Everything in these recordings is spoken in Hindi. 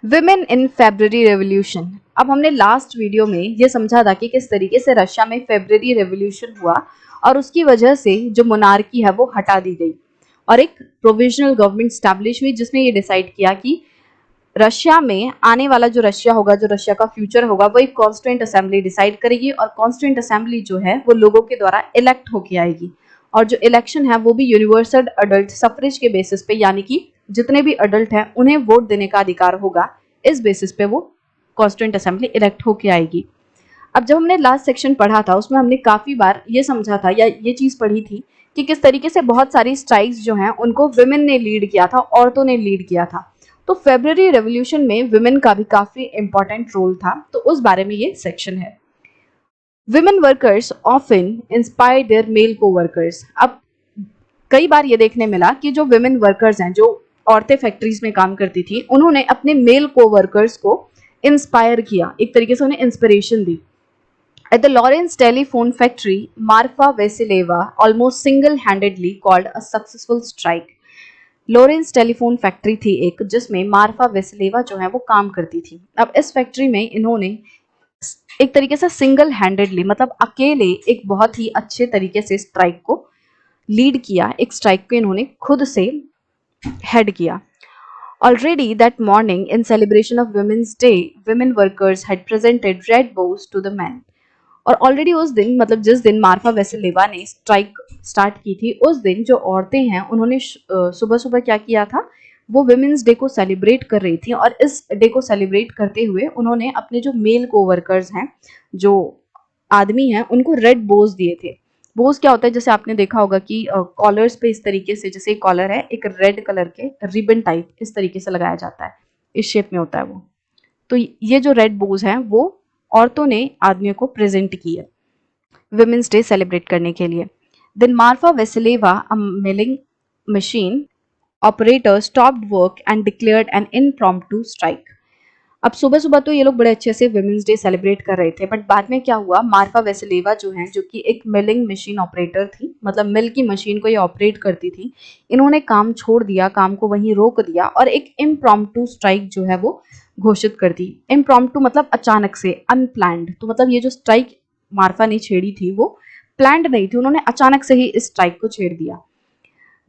Women in February revolution. अब हमने लास्ट वीडियो में ये समझा था कि किस तरीके से रशिया में फेब्रुअरी रेवोल्यूशन हुआ और उसकी वजह से जो मोनार्की है वो हटा दी गई और एक प्रोविजनल गवर्नमेंट स्टैब्लिश हुई जिसने ये डिसाइड किया कि रशिया में आने वाला जो रशिया होगा, जो रशिया का फ्यूचर होगा, वो एक कॉन्स्टिट्यूएंट असेंबली डिसाइड करेगी और कॉन्स्टिट्यूएंट असेंबली जो है वो लोगों के द्वारा इलेक्ट होके आएगी और जो इलेक्शन है वो भी यूनिवर्सल अडल्ट सफरेज के बेसिस पे, यानी कि जितने भी अडल्ट हैं उन्हें वोट देने का अधिकार होगा। इस बेसिस पे वो कॉन्स्टिट्यूएंट असेंबली इलेक्ट होके आएगी। अब जब हमने लास्ट सेक्शन पढ़ा था उसमें हमने काफी बार ये समझा था या ये चीज पढ़ी थी कि किस तरीके से बहुत सारी स्ट्राइक्स जो हैं उनको विमेन ने लीड किया था, औरतों ने लीड किया था। तो फेब्रुअरी रेवोल्यूशन में विमेन का भी काफी इंपॉर्टेंट रोल था, तो उस बारे में ये सेक्शन है। Women workers often inspire there mail coworkers. अब कई बार ये देखने मिला कि जो विमेन वर्कर्स हैं, जो औरतें फैक्ट्रीज में काम करती थी, उन्होंने अपने मेल कोवर्कर्स को इंस्पायर किया, एक तरीके से उन्हें inspiration the. At the Lawrence telephone factory, Marfa Vasileva almost single-handedly called a successful strike. Lawrence telephone factory थी एक जिसमें मार्फा वेसिलेवा जो है वो काम करती थी। अब इस फैक्ट्री में इन्होंने एक तरीके से सिंगल हैंडेडली, मतलब अकेले, एक बहुत ही अच्छे तरीके से स्ट्राइक को लीड किया। एक स्ट्राइक को इन्होंने खुद से हेड किया। Already that morning, in celebration of Women's Day, women workers had presented red bows to the men. और ऑलरेडी उस दिन, मतलब जिस दिन मार्फा वेसिलेवा ने स्ट्राइक स्टार्ट की थी, उस दिन जो औरतें हैं उन्होंने सुबह सुबह क्या किया था, वो विमेंस डे को सेलिब्रेट कर रही थी और इस डे को सेलिब्रेट करते हुए उन्होंने अपने जो मेल कोवर्कर्स हैं, जो आदमी हैं, उनको रेड बोज दिए थे। बोज क्या होता है, जैसे आपने देखा होगा कि कॉलर्स पे इस तरीके से, जैसे कॉलर है एक रेड कलर के रिबन टाइप इस तरीके से लगाया जाता है, इस शेप में होता है वो। तो ये जो रेड बोज हैं वो औरतों ने आदमियों को प्रेजेंट की है विमेंस डे सेलिब्रेट करने के लिए। Then Marfa Vasilyeva, a milling machine operator, stopped work and declared an impromptu strike. अब सुबह सुबह तो ये लोग बड़े अच्छे से विमेंस डे सेलिब्रेट कर रहे थे, बट बाद में क्या हुआ, मार्फा वेसिलेवा जो है, जो कि एक मिलिंग मशीन ऑपरेटर थी, मतलब मिल की मशीन को ये ऑपरेट करती थी, इन्होंने काम छोड़ दिया, काम को वहीं रोक दिया और एक इम्प्रॉम्प्टू स्ट्राइक जो है वो घोषित कर दी। इम्प्रॉम्प्टू मतलब अचानक से, अनप्लैंड। तो मतलब ये जो स्ट्राइक मार्फा ने छेड़ी थी वो प्लान्ड नहीं थी, उन्होंने अचानक से ही इस स्ट्राइक को छेड़ दिया।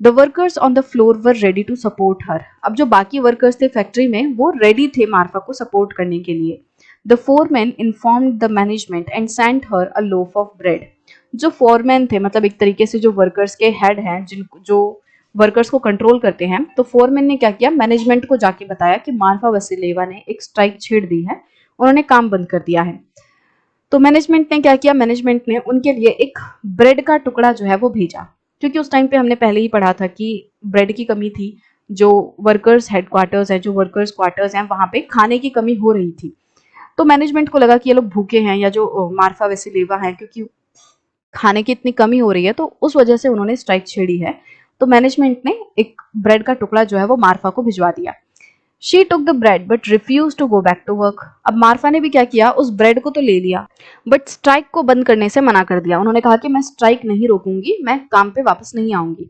The workers on the floor were ready to support her. अब जो बाकी वर्कर्स थे फैक्ट्री में वो रेडी थे मार्फा को सपोर्ट करने के लिए। The foreman informed the management and sent her a loaf of bread. जो फोरमैन थे, मतलब एक तरीके से जो वर्कर्स के हेड हैं, जिनको जो वर्कर्स को कंट्रोल करते हैं, तो फोरमैन ने क्या किया, मैनेजमेंट को जाके बताया कि मार्फा वसिलेवा ने एक स्ट्राइक छेड़ दी है, उन्होंने काम बंद कर दिया है। तो मैनेजमेंट ने क्या किया, मैनेजमेंट ने उनके लिए एक ब्रेड का टुकड़ा जो है वो भेजा, क्योंकि उस टाइम पे हमने पहले ही पढ़ा था कि ब्रेड की कमी थी। जो वर्कर्स हेडक्वार्टर्स है, जो वर्कर्स क्वार्टर्स हैं, वहां पे खाने की कमी हो रही थी। तो मैनेजमेंट को लगा कि ये लोग भूखे हैं, या जो मार्फा वेसिलेवा है, क्योंकि खाने की इतनी कमी हो रही है, तो उस वजह से उन्होंने स्ट्राइक छेड़ी है। तो मैनेजमेंट ने एक ब्रेड का टुकड़ा जो है वो मार्फा को भिजवा दिया। She took the bread but refuse to go back to work. अब मार्फा ने भी क्या किया, उस ब्रेड को तो ले लिया बट स्ट्राइक को बंद करने से मना कर दिया। उन्होंने कहा कि मैं स्ट्राइक नहीं रोकूंगी, मैं काम पे वापस नहीं आऊंगी।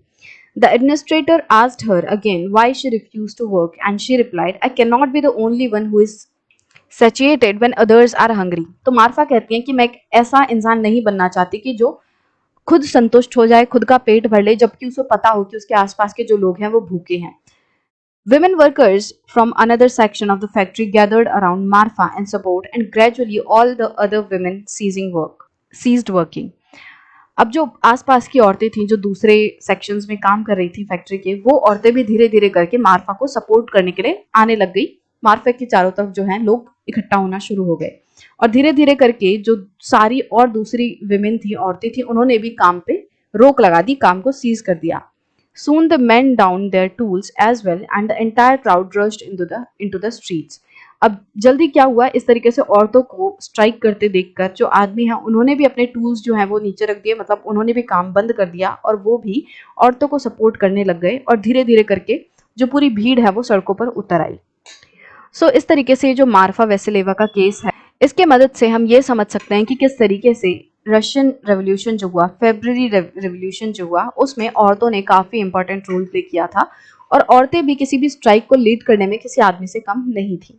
The administrator asked her again why she refuse to work and she replied, I can not be the only one who is satiated when others are hungry. तो मार्फा कहती हैं कि मैं एक ऐसा इंसान नहीं बनना चाहती कि जो खुद संतुष्ट हो जाए, खुद का पेट भर ले, जबकि उसे पता हो कि उसके आसपास के जो लोग हैं वो भूखे हैं। Women workers from another section of the factory gathered around Marfa in support, and gradually all the other women ceased working. अब जो आसपास की औरतें थीं, जो दूसरे सेक्शंस में काम कर रही थी फैक्ट्री के, वो औरतें भी धीरे धीरे करके मार्फा को सपोर्ट करने के लिए आने लग गई। मार्फा के चारों तरफ जो है लोग इकट्ठा होना शुरू हो गए और धीरे धीरे करके जो सारी और दूसरी विमेन थी, औरतें थी, उन्होंने भी काम पे रोक लगा दी, काम को सीज कर दिया। Soon the men downed their tools as well and the entire crowd rushed into the streets. अब जल्दी क्या हुआ, इस तरीके से औरतों को स्ट्राइक करते देखकर जो आदमी हैं उन्होंने भी अपने टूल्स जो हैं वो नीचे रख दिए, मतलब उन्होंने भी काम बंद कर दिया और वो भी औरतों को सपोर्ट करने लग गए और धीरे धीरे करके जो पूरी भीड़ है वो सड़कों पर उतर आई। सो इस तरीके से जो मार्फा वेसिलेवा का केस है, इसके मदद से हम ये समझ सकते हैं कि किस तरीके से रशियन रेवोल्यूशन जो हुआ, फेब्रुअरी रेवोल्यूशन जो हुआ, उसमें औरतों ने काफ़ी इंपॉर्टेंट रोल प्ले किया था और औरतें भी किसी भी स्ट्राइक को लीड करने में किसी आदमी से कम नहीं थी।